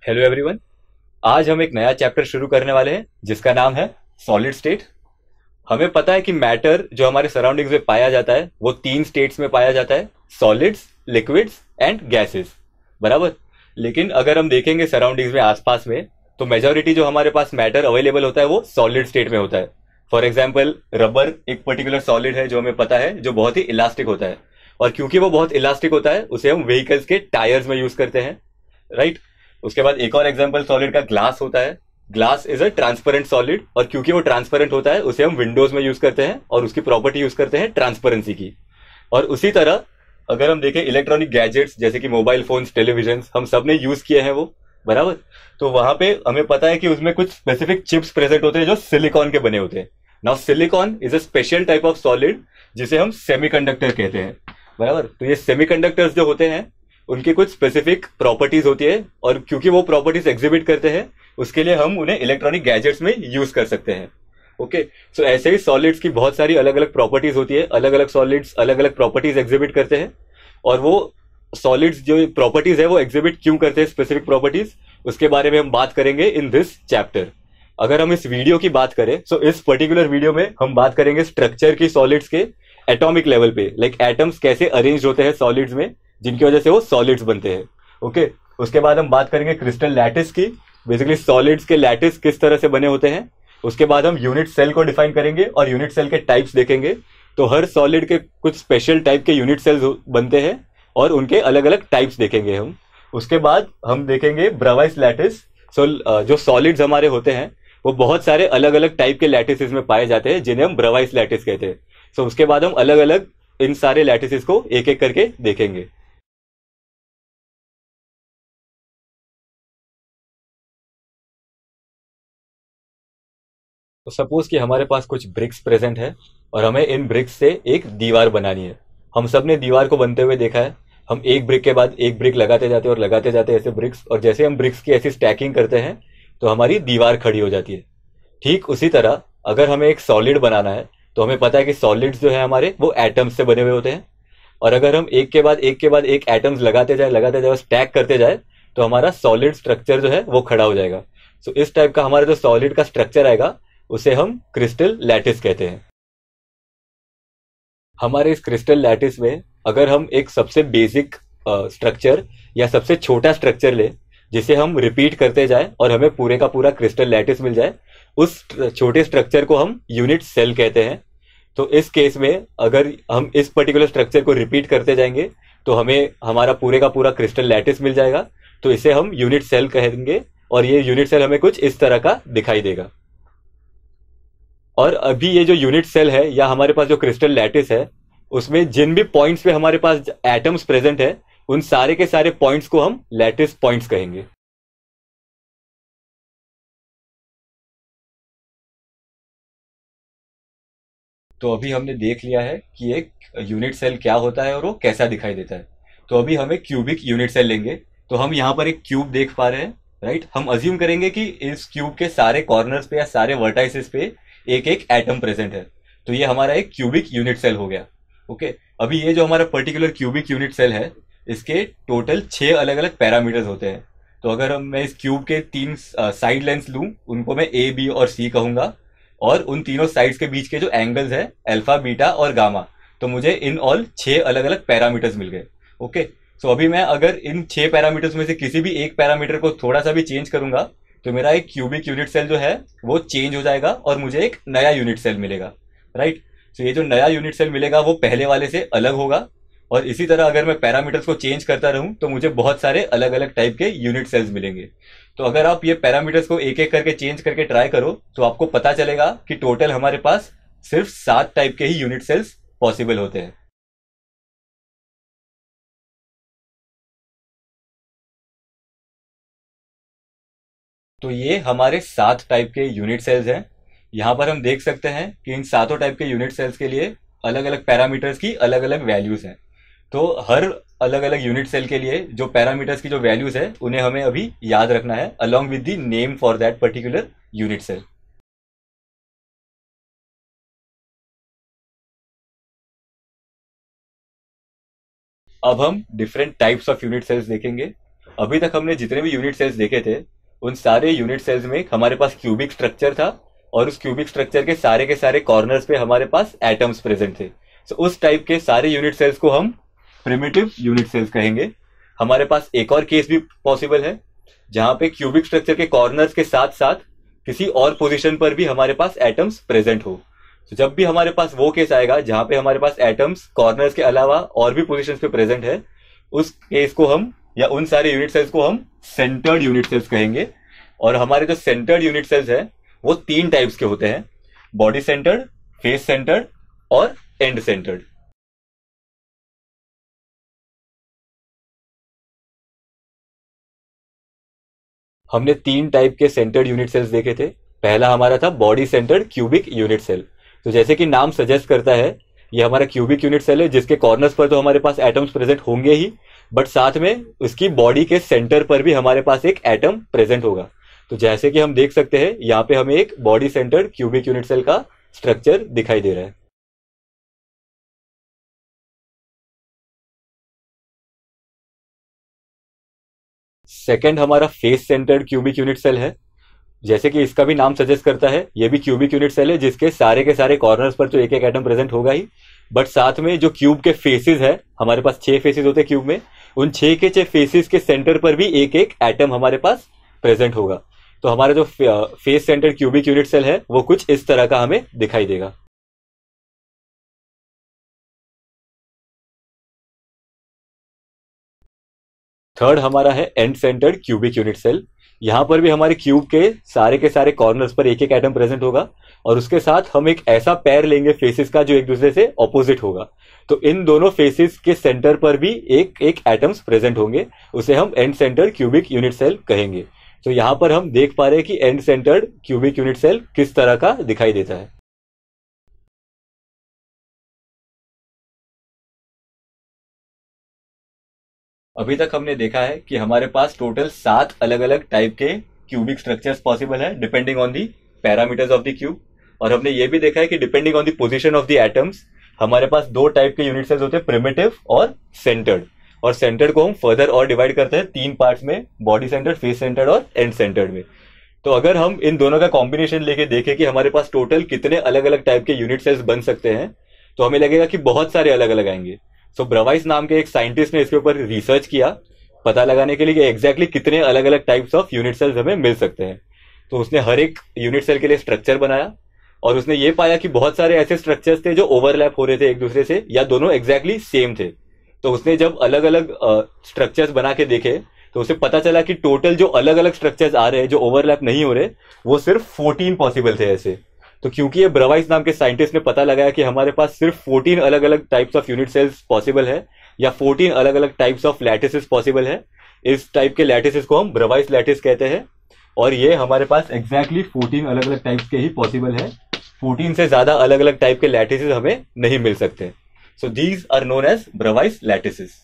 Hello everyone. आज हम एक नया चैप्टर शुरू करने वाले हैं जिसका नाम है सॉलिड स्टेट। हमें पता है कि मैटर जो हमारे सराउंडिंग्स में पाया जाता है वो तीन स्टेट्स में पाया जाता है, सॉलिड्स, लिक्विड्स एंड गैसेस। बराबर। लेकिन अगर हम देखेंगे सराउंडिंग्स में, आसपास में, तो मेजोरिटी जो हमारे पास मैटर अवेलेबल होता है वो सॉलिड स्टेट में होता है। फॉर एग्जाम्पल, रबर एक पर्टिकुलर सॉलिड है जो हमें पता है, जो बहुत ही इलास्टिक होता है। और क्योंकि वो बहुत इलास्टिक होता है उसे हम व्हीकल्स के टायर्स में यूज करते हैं, राइट। उसके बाद एक और एग्जांपल सॉलिड का ग्लास होता है। Glass is a transparent solid, और क्योंकि वो ट्रांसपेरेंट होता है उसे हम विंडोज में यूज करते हैं और उसकी प्रॉपर्टी यूज करते हैं ट्रांसपेरेंसी की। और उसी तरह अगर हम देखें इलेक्ट्रॉनिक गैजेट्स जैसे कि मोबाइल फोन्स, टेलीविजन, हम सब ने यूज किए हैं वो। बराबर। तो वहां पे हमें पता है कि उसमें कुछ स्पेसिफिक चिप्स प्रेजेंट होते हैं जो सिलिकॉन के बने होते हैं। Now silicon is a special type of solid जिसे हम सेमीकंडक्टर कहते हैं। बराबर। तो ये सेमीकंडक्टर्स जो होते हैं उनकी कुछ स्पेसिफिक प्रॉपर्टीज होती है, और क्योंकि वो प्रॉपर्टीज एग्जिबिट करते हैं उसके लिए हम उन्हें इलेक्ट्रॉनिक गैजेट्स में यूज कर सकते हैं। ओके। सो ऐसे ही सॉलिड्स की बहुत सारी अलग अलग प्रॉपर्टीज होती है, अलग अलग सॉलिड्स अलग अलग प्रॉपर्टीज एग्जिबिट करते हैं। और वो सॉलिड्स जो प्रॉपर्टीज है वो एग्जिबिट क्यों करते हैं, स्पेसिफिक प्रॉपर्टीज, उसके बारे में हम बात करेंगे इन दिस चैप्टर। अगर हम इस वीडियो की बात करें तो इस पर्टिकुलर वीडियो में हम बात करेंगे स्ट्रक्चर की सॉलिड्स के एटॉमिक लेवल पे, लाइक एटम्स कैसे अरेंज होते हैं सॉलिड्स में जिनकी वजह से वो सॉलिड्स बनते हैं। ओके। उसके बाद हम बात करेंगे क्रिस्टल लैटिस की, बेसिकली सॉलिड्स के लैटिस किस तरह से बने होते हैं। उसके बाद हम यूनिट सेल को डिफाइन करेंगे और यूनिट सेल के टाइप्स देखेंगे। तो हर सॉलिड के कुछ स्पेशल टाइप के यूनिट सेल्स बनते हैं और उनके अलग अलग टाइप्स देखेंगे हम। उसके बाद हम देखेंगे ब्रावाइस लैटिस। सो जो सॉलिड्स हमारे होते हैं वो बहुत सारे अलग अलग टाइप के लैटिसेस में पाए जाते हैं जिन्हें हम ब्रावाइस लैटिस कहते हैं। सो उसके बाद हम अलग अलग इन सारे लैटिसेस को एक एक करके देखेंगे। तो सपोज कि हमारे पास कुछ ब्रिक्स प्रेजेंट है और हमें इन ब्रिक्स से एक दीवार बनानी है। हम सब ने दीवार को बनते हुए देखा है। हम एक ब्रिक के बाद एक ब्रिक लगाते जाते हैं और लगाते जाते हैं ऐसे ब्रिक्स, और जैसे हम ब्रिक्स की ऐसी स्टैकिंग करते हैं तो हमारी दीवार खड़ी हो जाती है। ठीक उसी तरह अगर हमें एक सॉलिड बनाना है तो हमें पता है कि सॉलिड्स जो है हमारे वो एटम्स से बने हुए होते हैं। और अगर हम एक के बाद एक एटम्स लगाते जाए और स्टैक करते जाए तो हमारा सॉलिड स्ट्रक्चर जो है वो खड़ा हो जाएगा। सो इस टाइप का हमारा जो सॉलिड का स्ट्रक्चर आएगा उसे हम क्रिस्टल लैटिस कहते हैं। हमारे इस क्रिस्टल लैटिस में अगर हम एक सबसे बेसिक स्ट्रक्चर या सबसे छोटा स्ट्रक्चर ले जिसे हम रिपीट करते जाए और हमें पूरे का पूरा क्रिस्टल लैटिस मिल जाए, उस छोटे स्ट्रक्चर को हम यूनिट सेल कहते हैं। तो इस केस में अगर हम इस पर्टिकुलर स्ट्रक्चर को रिपीट करते जाएंगे तो हमें हमारा पूरे का पूरा क्रिस्टल लैटिस मिल जाएगा। तो इसे हम यूनिट सेल कहेंगे और ये यूनिट सेल हमें कुछ इस तरह का दिखाई देगा। और अभी ये जो यूनिट सेल है या हमारे पास जो क्रिस्टल लैटिस है उसमें जिन भी पॉइंट्स पे हमारे पास एटम्स प्रेजेंट है उन सारे के सारे पॉइंट्स को हम लैटिस पॉइंट्स कहेंगे। तो अभी हमने देख लिया है कि एक यूनिट सेल क्या होता है और वो कैसा दिखाई देता है। तो अभी हम एक क्यूबिक यूनिट सेल लेंगे। तो हम यहाँ पर एक क्यूब देख पा रहे हैं, राइट। हम अज्यूम करेंगे कि इस क्यूब के सारे कॉर्नर्स पे या सारे वर्टाइसेस पे एक एक एटम प्रेजेंट है। तो ये हमारा एक क्यूबिक यूनिट सेल हो गया। ओके। अभी ये जो हमारा पर्टिकुलर क्यूबिक यूनिट सेल है इसके टोटल 6 अलग अलग पैरामीटर्स होते हैं। तो अगर मैं इस क्यूब के तीन साइड लेंस लूं उनको मैं ए, बी और सी कहूंगा, और उन तीनों साइड्स के बीच के जो एंगल्स है अल्फा, बीटा और गामा, तो मुझे इन ऑल 6 अलग अलग पैरामीटर्स मिल गए। ओके। सो अभी मैं अगर इन 6 पैरामीटर्स में से किसी भी एक पैरामीटर को थोड़ा सा भी चेंज करूंगा तो मेरा एक क्यूबिक यूनिट सेल जो है वो चेंज हो जाएगा और मुझे एक नया यूनिट सेल मिलेगा, राइट। सो ये जो नया यूनिट सेल मिलेगा वो पहले वाले से अलग होगा। और इसी तरह अगर मैं पैरामीटर्स को चेंज करता रहूं तो मुझे बहुत सारे अलग अलग टाइप के यूनिट सेल्स मिलेंगे। तो अगर आप ये पैरामीटर्स को एक एक करके चेंज करके ट्राई करो तो आपको पता चलेगा कि टोटल हमारे पास सिर्फ 7 टाइप के ही यूनिट सेल्स पॉसिबल होते हैं। तो ये हमारे 7 टाइप के यूनिट सेल्स हैं। यहाँ पर हम देख सकते हैं कि इन सातों टाइप के यूनिट सेल्स के लिए अलग अलग पैरामीटर्स की अलग अलग वैल्यूज हैं। तो हर अलग अलग यूनिट सेल के लिए जो पैरामीटर्स की जो वैल्यूज है उन्हें हमें अभी याद रखना है along with the name for that particular unit cell. अब हम different types of unit cells देखेंगे। अभी तक हमने जितने भी यूनिट सेल्स देखे थे उन सारे यूनिट सेल्स में हमारे पास क्यूबिक स्ट्रक्चर था और उस क्यूबिक स्ट्रक्चर के सारे कॉर्नर्स पे हमारे पास एटम्स प्रेजेंट थे। तो उस टाइप के सारे यूनिट सेल्स को हम प्रिमिटिव यूनिट सेल्स कहेंगे। हमारे पास एक और केस भी पॉसिबल है जहां पे क्यूबिक स्ट्रक्चर के कॉर्नर्स के साथ साथ किसी और पोजीशन पर भी हमारे पास एटम्स प्रेजेंट हो। तो जब भी हमारे पास वो केस आएगा जहां पे हमारे पास एटम्स कॉर्नर्स के अलावा और भी पोजीशंस पे प्रेजेंट है, उस केस को हम या उन सारे यूनिट सेल्स को हम सेंटर्ड यूनिट सेल्स कहेंगे। और हमारे जो सेंटर्ड यूनिट सेल्स है वो 3 टाइप्स के होते हैं, बॉडी सेंटर्ड, फेस सेंटर्ड और एंड सेंटर्ड। हमने 3 टाइप के सेंटर्ड यूनिट सेल्स देखे थे। पहला हमारा था body centred cubic unit cell. तो जैसे कि नाम सजेस्ट करता है, ये हमारा क्यूबिक यूनिट सेल है जिसके कॉर्नर्स पर तो हमारे पास एटम्स प्रेजेंट होंगे ही, बट साथ में उसकी बॉडी के सेंटर पर भी हमारे पास एक एटम प्रेजेंट होगा। तो जैसे कि हम देख सकते हैं यहाँ पे हमें एक body centred cubic unit cell का स्ट्रक्चर दिखाई दे रहा है। सेकंड हमारा face centred cubic unit cell है। जैसे कि इसका भी नाम सजेस्ट करता है, ये भी क्यूबिक यूनिट सेल है जिसके सारे के सारे कॉर्नर्स पर तो एक एक एटम प्रेजेंट होगा ही, बट साथ में जो क्यूब के फेसेस है, हमारे पास 6 फेसेस होते हैं क्यूब में, उन 6 के 6 फेसेस के सेंटर पर भी एक एक एटम हमारे पास प्रेजेंट होगा। तो हमारा जो face centred cubic unit cell है वो कुछ इस तरह का हमें दिखाई देगा। थर्ड हमारा है end centred cubic unit cell. यहां पर भी हमारे क्यूब के सारे कॉर्नर्स पर एक एक एटम प्रेजेंट होगा और उसके साथ हम एक ऐसा पैर लेंगे फेसेस का जो एक दूसरे से ऑपोजिट होगा। तो इन दोनों फेसेस के सेंटर पर भी एक एक एटम्स प्रेजेंट होंगे, उसे हम end centred cubic unit cell कहेंगे। तो यहां पर हम देख पा रहे हैं कि end centred cubic unit cell किस तरह का दिखाई देता है। अभी तक हमने देखा है कि हमारे पास टोटल 7 अलग अलग टाइप के क्यूबिक स्ट्रक्चर्स पॉसिबल है depending on the parameters of the cube. और हमने ये भी देखा है कि depending on the position of the atoms हमारे पास 2 टाइप के यूनिट सेल्स होते हैं, प्रिमिटिव और सेंटर्ड। और सेंटर्ड को हम फर्दर और डिवाइड करते हैं 3 पार्ट्स में, बॉडी सेंटर्ड, फेस सेंटर्ड और एंड सेंटर्ड में। तो अगर हम इन दोनों का कॉम्बिनेशन लेके देखें कि हमारे पास टोटल कितने अलग अलग टाइप के यूनिट सेल्स बन सकते हैं, तो हमें लगेगा कि बहुत सारे अलग अलग आएंगे। सो ब्रवाइस नाम के एक साइंटिस्ट ने इसके ऊपर रिसर्च किया पता लगाने के लिए कि एग्जैक्टली कितने अलग अलग टाइप्स ऑफ यूनिट सेल्स हमें मिल सकते हैं। तो उसने हर एक यूनिट सेल के लिए स्ट्रक्चर बनाया और उसने ये पाया कि बहुत सारे ऐसे स्ट्रक्चर्स थे जो ओवरलैप हो रहे थे एक दूसरे से या दोनों एग्जैक्टली सेम थे। तो उसने जब अलग अलग स्ट्रक्चर्स बना के देखे तो उसे पता चला कि टोटल जो अलग अलग स्ट्रक्चर्स आ रहे हैं जो ओवरलैप नहीं हो रहे वो सिर्फ 14 पॉसिबल थे ऐसे। तो क्योंकि ये ब्रवाइस नाम के साइंटिस्ट ने पता लगाया कि हमारे पास सिर्फ 14 अलग अलग types of unit cells possible है या 14 अलग अलग टाइप्स ऑफ लैटिसेस पॉसिबल है, इस टाइप के लैटिसेस को हम ब्रवाइस लैटिस कहते हैं। और ये हमारे पास एग्जैक्टली 14 अलग अलग टाइप्स के ही पॉसिबल है। 14 से ज्यादा अलग अलग टाइप के लैटिसेस हमें नहीं मिल सकते। So these are known as Bravais lattices.